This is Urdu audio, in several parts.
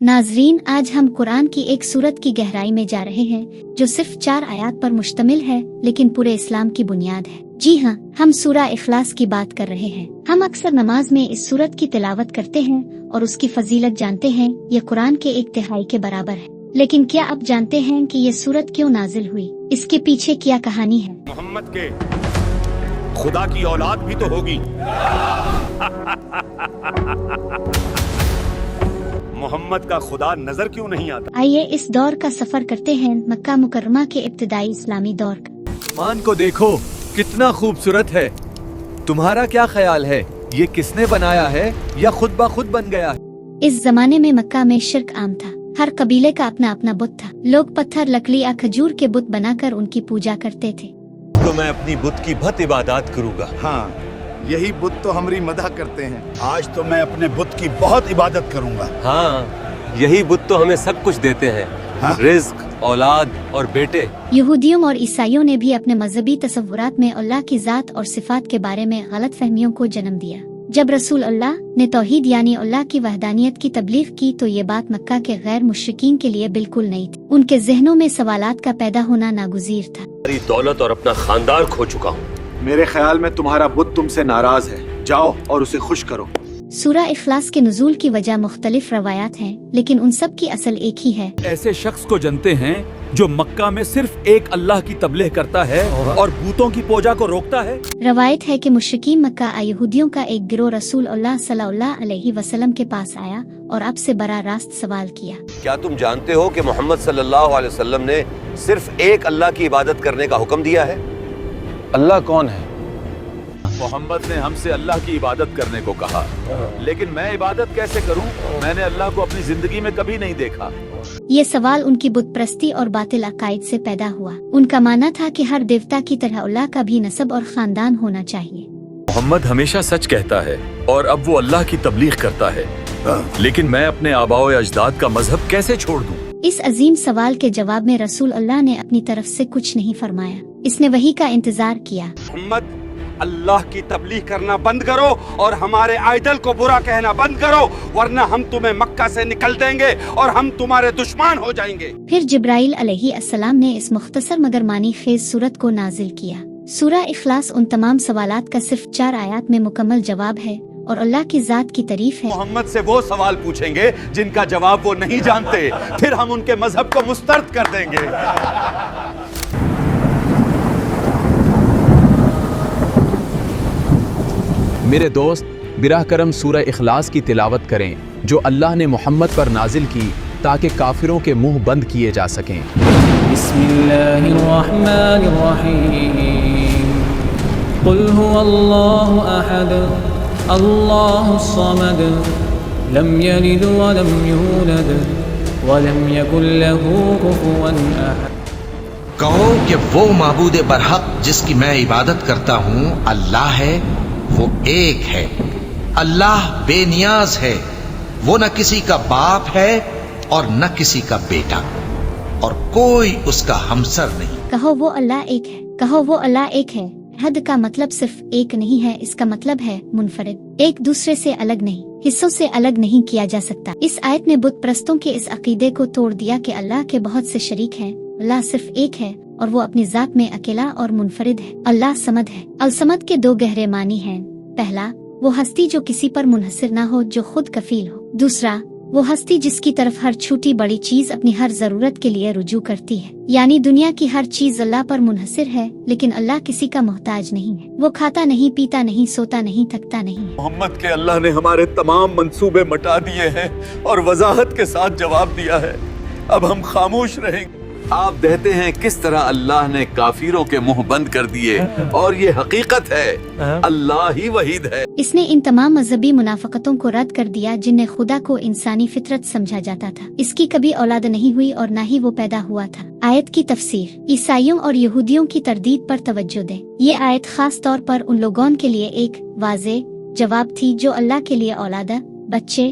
ناظرین، آج ہم قرآن کی ایک سورت کی گہرائی میں جا رہے ہیں جو صرف 4 آیات پر مشتمل ہے لیکن پورے اسلام کی بنیاد ہے۔ جی ہاں، ہم سورہ اخلاص کی بات کر رہے ہیں۔ ہم اکثر نماز میں اس سورت کی تلاوت کرتے ہیں اور اس کی فضیلت جانتے ہیں۔ یہ قرآن کے 1 تہائی کے برابر ہے۔ لیکن کیا آپ جانتے ہیں کہ یہ سورت کیوں نازل ہوئی؟ اس کے پیچھے کیا کہانی ہے؟ محمد کے خدا کی اولاد بھی تو ہوگی۔ محمد کا خدا نظر کیوں نہیں آتا؟ آئیے اس دور کا سفر کرتے ہیں، مکہ مکرمہ کے ابتدائی اسلامی دور کا۔ مان کو دیکھو کتنا خوبصورت ہے۔ تمہارا کیا خیال ہے، یہ کس نے بنایا ہے یا خود بخود بن گیا ہے؟ اس زمانے میں مکہ میں شرک عام تھا۔ ہر قبیلے کا اپنا اپنا بت تھا۔ لوگ پتھر، لکڑی یا کھجور کے بت بنا کر ان کی پوجا کرتے تھے۔ تو میں اپنی بت کی بہت عبادات کروں گا۔ ہاں، یہی بت تو ہماری مدح کرتے ہیں۔ آج تو میں اپنے بت کی بہت عبادت کروں گا۔ ہاں، یہی بت تو ہمیں سب کچھ دیتے ہیں، رزق، اولاد اور بیٹے۔ یہودیوں اور عیسائیوں نے بھی اپنے مذہبی تصورات میں اللہ کی ذات اور صفات کے بارے میں غلط فہمیوں کو جنم دیا۔ جب رسول اللہ نے توحید یعنی اللہ کی وحدانیت کی تبلیغ کی تو یہ بات مکہ کے غیر مشرکین کے لیے بالکل نئی تھی۔ ان کے ذہنوں میں سوالات کا پیدا ہونا ناگزیر تھا۔ میری دولت اور اپنا خاندان کھو چکا ہوں۔ میرے خیال میں تمہارا بت تم سے ناراض ہے، جاؤ اور اسے خوش کرو۔ سورہ اخلاص کے نزول کی وجہ مختلف روایات ہیں، لیکن ان سب کی اصل ایک ہی ہے۔ ایسے شخص کو جانتے ہیں جو مکہ میں صرف ایک اللہ کی تبلیغ کرتا ہے اور بتوں کی پوجا کو روکتا ہے۔ روایت ہے کہ مشرکین مکہ یہودیوں کا ایک گروہ رسول اللہ صلی اللہ علیہ وسلم کے پاس آیا اور آپ سے براہ راست سوال کیا۔ کیا تم جانتے ہو کہ محمد صلی اللہ علیہ وسلم نے صرف ایک اللہ کی عبادت کرنے کا حکم دیا ہے؟ اللہ کون ہے؟ محمد نے ہم سے اللہ کی عبادت کرنے کو کہا، لیکن میں عبادت کیسے کروں؟ میں نے اللہ کو اپنی زندگی میں کبھی نہیں دیکھا۔ یہ سوال ان کی بت پرستی اور باطل عقائد سے پیدا ہوا۔ ان کا ماننا تھا کہ ہر دیوتا کی طرح اللہ کا بھی نسب اور خاندان ہونا چاہیے۔ محمد ہمیشہ سچ کہتا ہے اور اب وہ اللہ کی تبلیغ کرتا ہے، لیکن میں اپنے آباء و اجداد کا مذہب کیسے چھوڑ دوں؟ اس عظیم سوال کے جواب میں رسول اللہ نے اپنی طرف سے کچھ نہیں فرمایا۔ اس نے وحی کا انتظار کیا۔ محمد، اللہ کی تبلیغ کرنا بند کرو اور ہمارے آئیڈل کو برا کہنا بند کرو، ورنہ ہم تمہیں مکہ سے نکل دیں گے اور ہم تمہارے دشمن ہو جائیں گے۔ پھر جبرائیل علیہ السلام نے اس مختصر مگر معنی خیز سورت کو نازل کیا۔ سورہ اخلاص ان تمام سوالات کا صرف 4 آیات میں مکمل جواب ہے اور اللہ کی ذات کی تعریف ہے۔ محمد سے وہ سوال پوچھیں گے جن کا جواب وہ نہیں جانتے، پھر ہم ان کے مذہب کو مسترد کر دیں گے۔ میرے دوست، براہ کرم سورہ اخلاص کی تلاوت کریں جو اللہ نے محمد پر نازل کی تاکہ کافروں کے منہ بند کیے جا سکیں۔ بسم اللہ الرحمن الرحیم، قل هو اللہ احد اللہ الصمد لم یلد ولم یولد ولم یکن له کفوا احد۔ کہو کہ وہ معبود برحق جس کی میں عبادت کرتا ہوں اللہ ہے، وہ ایک ہے، اللہ بے نیاز ہے، وہ نہ کسی کا باپ ہے اور نہ کسی کا بیٹا، اور کوئی اس کا ہمسر نہیں۔ کہو وہ اللہ ایک ہے، کہو وہ اللہ ایک ہے۔ حد کا مطلب صرف ایک نہیں ہے، اس کا مطلب ہے منفرد، ایک دوسرے سے الگ نہیں، حصوں سے الگ نہیں کیا جا سکتا۔ اس آیت میں بت پرستوں کے اس عقیدے کو توڑ دیا کہ اللہ کے بہت سے شریک ہیں۔ اللہ صرف ایک ہے اور وہ اپنی ذات میں اکیلا اور منفرد ہے۔ اللہ صمد ہے۔ الصمد کے 2 گہرے معنی ہیں۔ پہلا، وہ ہستی جو کسی پر منحصر نہ ہو، جو خود کفیل ہو۔ دوسرا، وہ ہستی جس کی طرف ہر چھوٹی بڑی چیز اپنی ہر ضرورت کے لیے رجوع کرتی ہے، یعنی دنیا کی ہر چیز اللہ پر منحصر ہے، لیکن اللہ کسی کا محتاج نہیں ہے۔ وہ کھاتا نہیں، پیتا نہیں، سوتا نہیں، تھکتا نہیں۔ محمد کے اللہ نے ہمارے تمام منصوبے مٹا دیے ہیں اور وضاحت کے ساتھ جواب دیا ہے۔ اب ہم خاموش رہیں گے۔ آپ دیکھتے ہیں کس طرح اللہ نے کافروں کے منہ بند کر دیے، اور یہ حقیقت ہے، اللہ ہی وحید ہے۔ اس نے ان تمام مذہبی منافقتوں کو رد کر دیا جن نے خدا کو انسانی فطرت سمجھا جاتا تھا۔ اس کی کبھی اولاد نہیں ہوئی اور نہ ہی وہ پیدا ہوا تھا۔ آیت کی تفسیر۔ عیسائیوں اور یہودیوں کی تردید پر توجہ دیں۔ یہ آیت خاص طور پر ان لوگوں کے لیے ایک واضح جواب تھی جو اللہ کے لیے اولاد، بچے،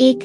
1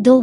2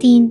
3